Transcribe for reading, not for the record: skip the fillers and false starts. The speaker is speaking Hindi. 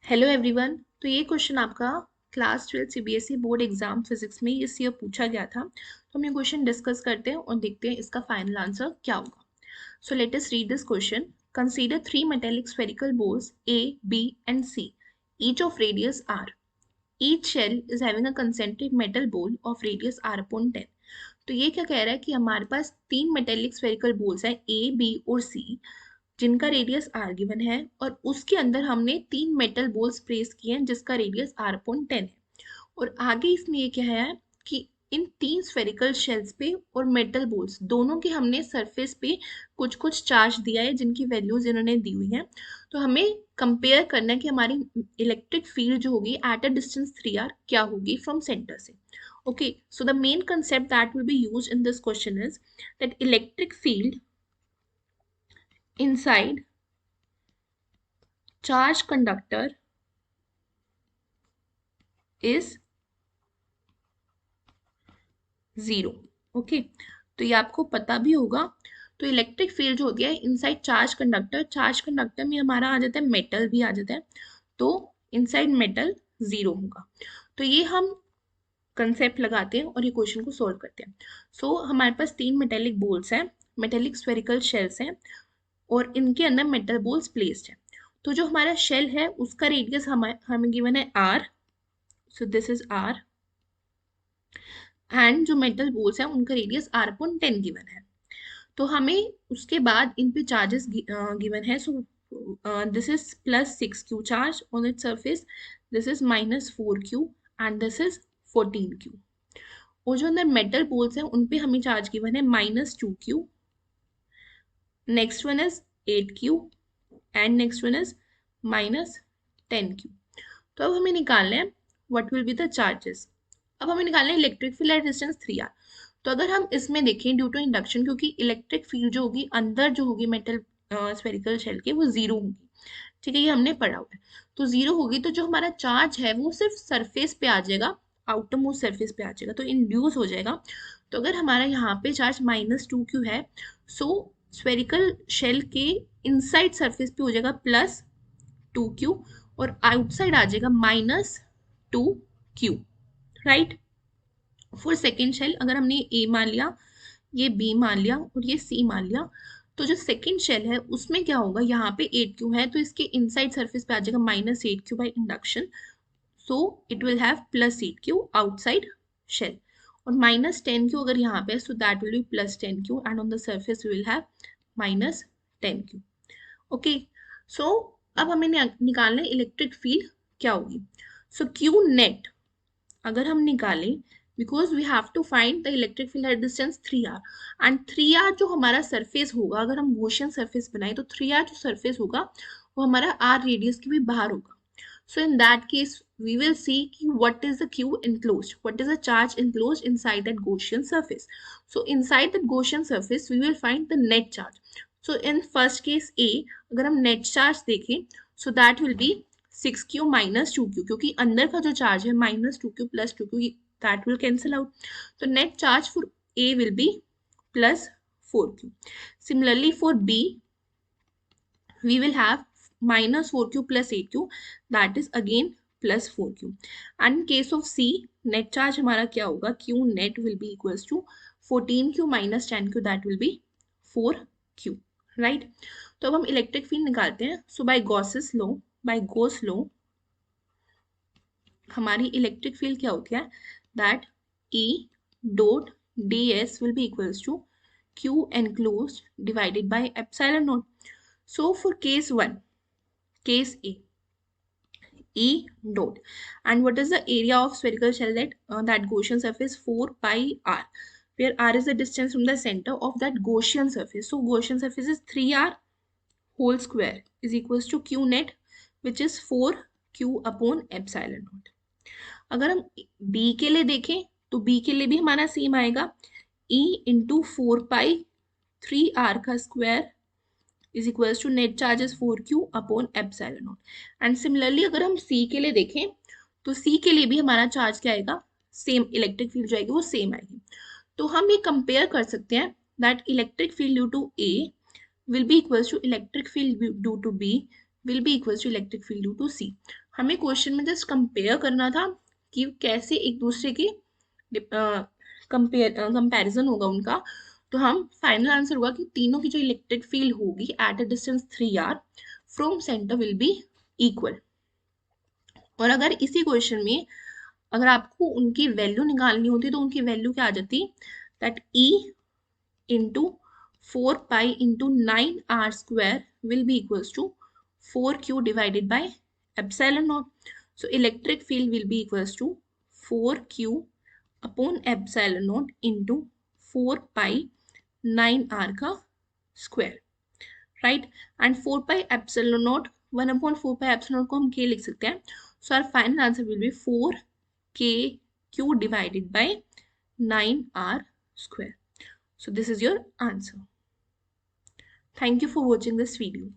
Hello everyone. तो ये क्वेश्चन आपका class 12 CBSE board exam physics में इस ईयर पूछा गया था। तो हम ये क्वेश्चन डिस्कस करते हैं और देखते हैं इसका फाइनल आंसर क्या होगा। So let us read this question. Consider three metallic spherical balls A, B and C, each of radius r. Each shell is having a concentric metal ball of radius r upon 10. तो ये क्या कह रहा है कि हमारे पास तीन मेटेलिक स्फेरिकल बोल्स हैं A, B और C, जिनका रेडियस आर गिवन है और उसके अंदर हमने तीन मेटल बोल्स प्लेस किए हैं जिसका रेडियस आर अपॉन 10 है। और आगे इसमें ये क्या है कि इन तीन स्फेरिकल शेल्स पे और मेटल बोल्स दोनों के हमने सरफेस पे कुछ कुछ चार्ज दिया है जिनकी वैल्यूज इन्होंने दी हुई हैं। तो हमें कंपेयर करना है कि हमारी इलेक्ट्रिक फील्ड जो होगी एट अ डिस्टेंस 3r क्या होगी फ्रॉम सेंटर से। Okay, so the main concept that will be used in this question is that electric field inside charge conductor is zero. Okay, तो ये आपको पता भी होगा। तो इलेक्ट्रिक फील्ड जो होती है इनसाइड चार्ज कंडक्टर में हमारा आ जाता है मेटल भी आ जाता है, तो इनसाइड मेटल जीरो होगा। तो ये हम कंसेप्ट लगाते हैं और ये क्वेश्चन को सोल्व करते हैं। सो हमारे पास तीन मेटेलिक बोल्स हैं, मेटेलिक स्फेरिकल शेल्स हैं और इनके अंदर मेटल बोल्स प्लेस्ड है। तो जो हमारा शेल है उसका रेडियस हमें गिवन है r, so this is r, and जो मेटल बोल्स हैं उनका रेडियस r अपॉन 10 गिवन है। तो हमें उसके बाद इन पे चार्जेस गिवन है। So this is +6q charge on it surface, this is -4q and this is 14q। और जो अंदर मेटल बोल्स हैं उन पे हमें चार्ज गिवन है -2q, next one is 8q and next one is -10q। तो अब हमें निकालना है what will be the charges. अब हमें निकालना है electric field at distance 3r। तो अगर हम इसमें देखें ड्यू टू इंडक्शन, क्योंकि इलेक्ट्रिक फील्ड जो होगी अंदर जो होगी मेटल स्फेरिकल शेल के वो जीरो होगी। ठीक है, ये हमने पढ़ा हुआ है। तो जीरो होगी तो जो हमारा चार्ज है वो सिर्फ सरफेस पे आ जाएगा, आउटर मोस्ट सरफेस पे आ जाएगा, तो इंड्यूस हो जाएगा। तो अगर हमारा यहाँ पे चार्ज -2q है, सो स्फेरिकल शेल के इनसाइड सरफेस पे हो जाएगा +2q और आउटसाइड आ जाएगा -2q, right. For second shell अगर हमने ए मान लिया, ये बी मान लिया और ये सी मान लिया, तो जो सेकेंड शेल है उसमें क्या होगा, यहाँ पे 8q है तो इसके इनसाइड सरफेस पे आ जाएगा -8q by induction, so it will have +8q outside shell. और -10q अगर यहाँ पे है so that will be +10q and on the surface we will have -10q। Okay, so अब हमें निकालना है इलेक्ट्रिक फील्ड क्या होगी। सो क्यू नेट अगर हम निकालें, because we have to find the electric field at distance 3r, and 3r जो हमारा सरफेस होगा, अगर हम गॉसियन सरफेस बनाए तो 3r जो सरफेस होगा वो हमारा r रेडियस के भी बाहर होगा। So in that case, we will see कि what is the Q enclosed, what is the charge enclosed inside that Gaussian surface. So inside that Gaussian surface, we will find the net charge. So in first case A, अगर हम net charge देखें, so that will be 6q minus 2q, क्योंकि अंदर का जो चार्ज है -2q plus 2q, that will cancel out. So net charge for A will be +4q. Similarly for B, we will have -4q plus 8q, that is again +4q. and in case of C, net charge हमारा क्या होगा, q net will be equals to 14q minus 10q, that will be 4q, right। तो अब हम इलेक्ट्रिक फील्ड निकालते हैं। सो बाय गॉस लॉ हमारी इलेक्ट्रिक फील्ड क्या होती है, that E dot ds will be equals to q enclosed divided by epsilon naught. So for case 1, case A, E dot, and what is the area of spherical shell that Gaussian surface 4 pi r, where r is the distance from the center of that Gaussian surface. So Gaussian surface is 3r whole square is equals to q net, which is 4q upon epsilon naught. अगर हम B के लिए देखें तो B के लिए भी हमारा सेम आएगा, E इंटू 4 पाई 3r का square is equals to net charge is 4q upon epsilon naught. And similarly अगर हम C के लिए देखें तो C के लिए भी हमारा चार्ज क्या आएगा, सेम इलेक्ट्रिक फील्ड जो आएगी वो सेम आएगी। तो हम ये कंपेयर कर सकते हैं that electric field due to A will be equals to electric field due to B will be equal to electric field due to C. हमें क्वेश्चन में जस्ट कंपेयर करना था कि कैसे एक दूसरे की कंपैरिजन होगा उनका। तो हम फाइनल आंसर होगा कि तीनों की जो इलेक्ट्रिक फील्ड होगी at a distance 3r from centre will be equal. और अगर इसी क्वेश्चन में अगर आपको उनकी वैल्यू निकालनी होती तो उनकी वैल्यू क्या आ जाती, that E into 4 pi into 9r square will be equals to 4q divided by epsilon naught. So electric field will be equals to 4q upon epsilon naught into 4 pi 9r का square, right? And 4 pi epsilon naught 1 upon 4 pi epsilon naught को हम k लिख सकते हैं. So our final answer will be 4kq divided by 9r square. So this is your answer. Thank you for watching this video.